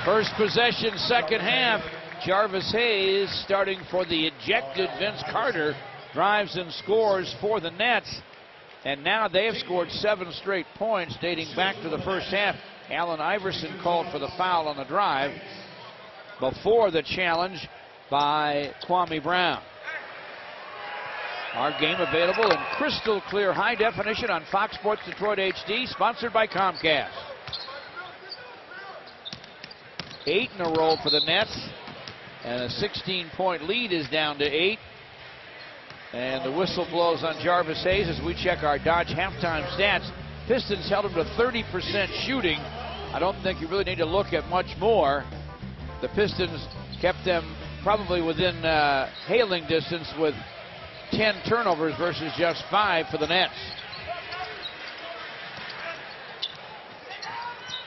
First possession, second half. Jarvis Hayes, starting for the ejected Vince Carter, drives and scores for the Nets. And now they have scored 7 straight points dating back to the first half. Allen Iverson called for the foul on the drive before the challenge by Kwame Brown. Our game available in crystal clear high definition on Fox Sports Detroit HD, sponsored by Comcast. 8 in a row for the Nets, and a 16-point lead is down to 8. And the whistle blows on Jarvis Hayes as we check our Dodge halftime stats. Pistons held them to 30% shooting. I don't think you really need to look at much more. The Pistons kept them probably within hailing distance with 10 turnovers versus just 5 for the Nets.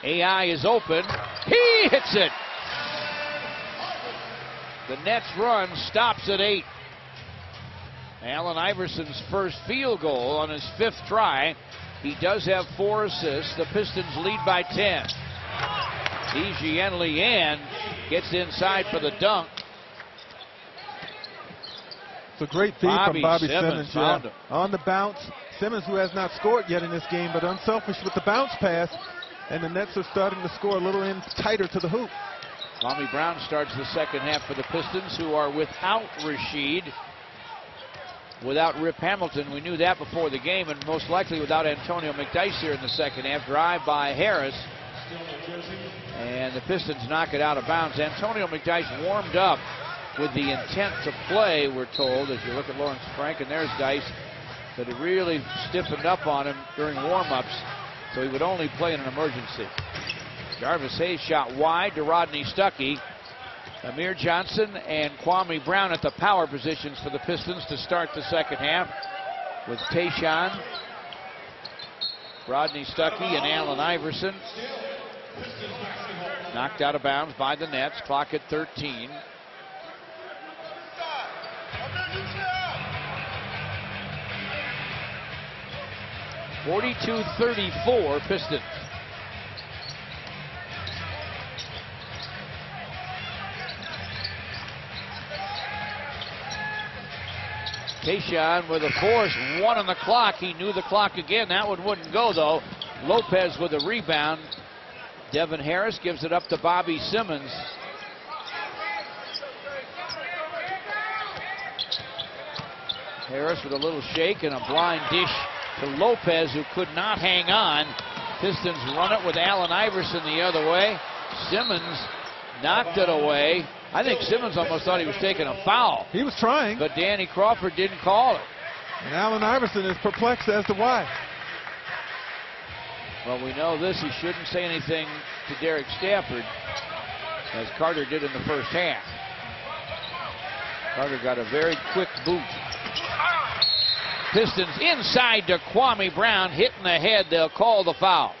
AI is open. He hits it. The Nets run stops at 8. Allen Iverson's first field goal on his 5th try. He does have 4 assists. The Pistons lead by 10. Etienne Lian gets inside for the dunk. It's a great feed from Bobby Simmons. Yeah. On the bounce. Simmons, who has not scored yet in this game, but unselfish with the bounce pass. And the Nets are starting to score a little in tighter to the hoop. Kwame Brown starts the second half for the Pistons, who are without Rashid, without Rip Hamilton. We knew that before the game, and most likely without Antonio McDyess here in the second half. Drive by Harris, and the Pistons knock it out of bounds. Antonio McDyess warmed up with the intent to play, we're told, as you look at Lawrence Frank, and there's Dice, that it really stiffened up on him during warm-ups, so he would only play in an emergency. Jarvis Hayes shot wide to Rodney Stuckey. Amir Johnson and Kwame Brown at the power positions for the Pistons to start the second half, with Tayshaun, Rodney Stuckey, and Allen Iverson. Knocked out of bounds by the Nets. Clock at 13. (42-34) Pistons. Tayshaun with a force, 1 on the clock. He knew the clock again. That one wouldn't go, though. Lopez with a rebound. Devin Harris gives it up to Bobby Simmons. Harris with a little shake and a blind dish to Lopez, who could not hang on. Pistons run it with Allen Iverson the other way. Simmons knocked it away. I think Simmons almost thought he was taking a foul. He was trying. But Danny Crawford didn't call it. And Allen Iverson is perplexed as to why. Well, we know this. He shouldn't say anything to Derek Stafford, as Carter did in the first half. Carter got a very quick boot. Pistons inside to Kwame Brown, hit in the head. They'll call the foul.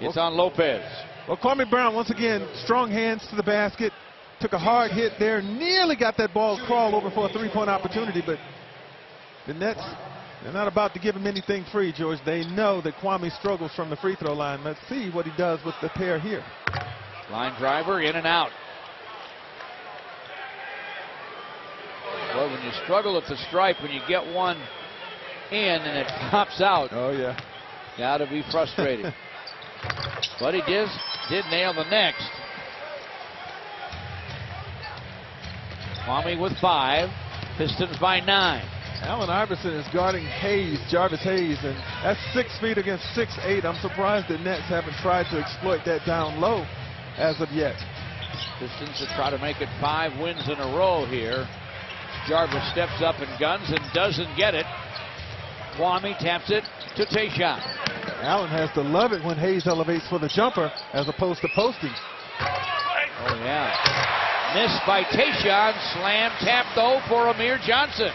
It's on Lopez. Well, Kwame Brown, once again, strong hands to the basket. Took a hard hit there. Nearly got that ball crawl over for a 3-point opportunity, but the Nets, they're not about to give him anything free, George. They know that Kwame struggles from the free throw line. Let's see what he does with the pair here. Line driver, in and out. Boy, when you struggle at the stripe, when you get one in and it pops out. Oh, yeah. Gotta be frustrating. But he did nail the next. Kwame with 5. Pistons by 9. Allen Iverson is guarding Hayes, Jarvis Hayes, and that's 6 feet against 6'8". I'm surprised the Nets haven't tried to exploit that down low as of yet. Pistons to try to make it 5 wins in a row here. Jarvis steps up and guns and doesn't get it. Kwame taps it to Tayshaun. Allen has to love it when Hayes elevates for the jumper as opposed to posting. Oh, yeah. Missed by Tayshaun. Slam tap, though, for Amir Johnson.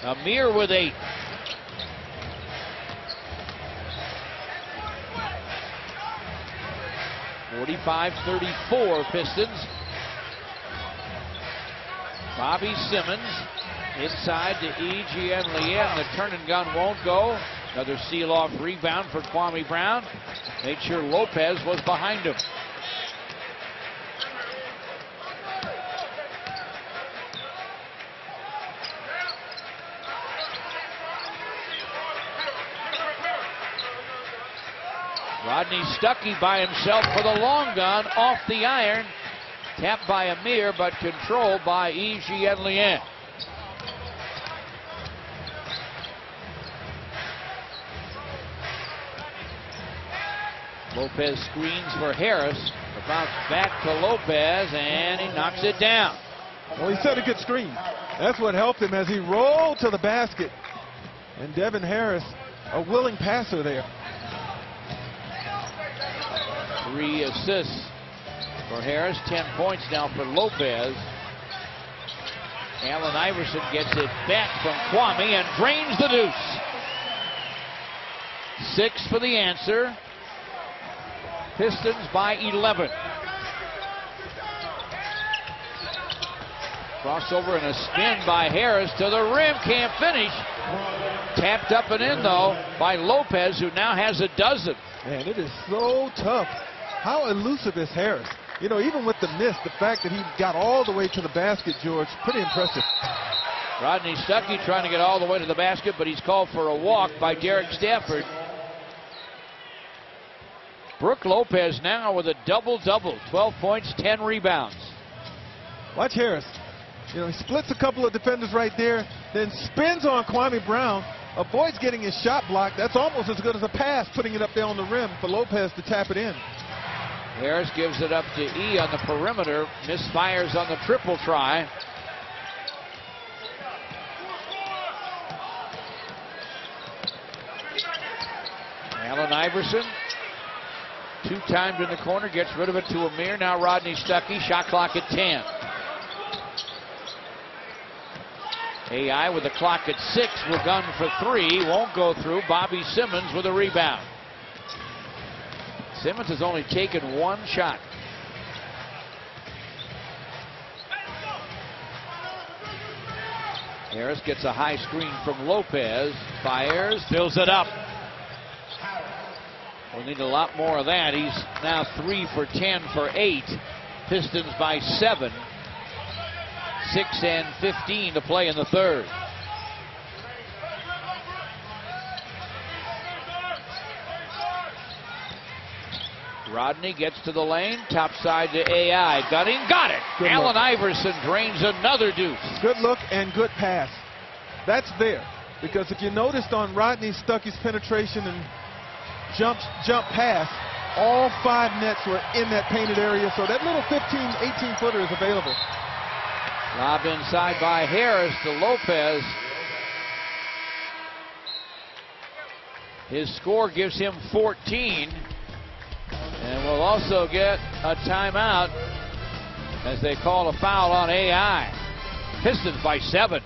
Amir with 8. (45-34) Pistons. Bobby Simmons inside to Etienne Lian. The turn and gun won't go. Another seal-off rebound for Kwame Brown. Made sure Lopez was behind him. Rodney Stuckey by himself for the long gun, off the iron. Tapped by Amir, but controlled by Yi Jianlian. Lopez screens for Harris. The bounce back to Lopez, and he knocks it down. Well, he set a good screen. That's what helped him as he rolled to the basket. And Devin Harris, a willing passer there. 3 assists for Harris, 10 points now for Lopez. Allen Iverson gets it back from Kwame and drains the deuce. 6 for the answer. Pistons by 11. Crossover and a spin by Harris to the rim, can't finish. Tapped up and in though by Lopez, who now has a dozen. Man, it is so tough. How elusive is Harris? You know, even with the miss, the fact that he got all the way to the basket, George, pretty impressive. Rodney Stuckey trying to get all the way to the basket, but he's called for a walk by Derek Stafford. Brook Lopez now with a double-double, 12 points, 10 rebounds. Watch Harris. You know, he splits a couple of defenders right there, then spins on Kwame Brown, avoids getting his shot blocked. That's almost as good as a pass, putting it up there on the rim for Lopez to tap it in. Harris gives it up to E on the perimeter, misfires on the triple try. Allen Iverson, 2 times in the corner, gets rid of it to Amir. Now Rodney Stuckey, shot clock at 10. AI with the clock at 6 will gun for 3, won't go through. Bobby Simmons with a rebound. Simmons has only taken 1 shot. Harris gets a high screen from Lopez, fires, fills it up. We'll need a lot more of that. He's now 3 for 10 for 8. Pistons by 7. 6 and 15 to play in the third. Rodney gets to the lane, top side to AI. Gunning, got it. Good Allen look. Iverson drains another deuce. Good look and good pass. That's there. Because if you noticed on Rodney Stuckey's penetration and jump pass, all 5 Nets were in that painted area. So that little 15, 18-footer is available. Lob inside by Harris to Lopez. His score gives him 14. And we'll also get a timeout as they call a foul on AI. Pistons by 7.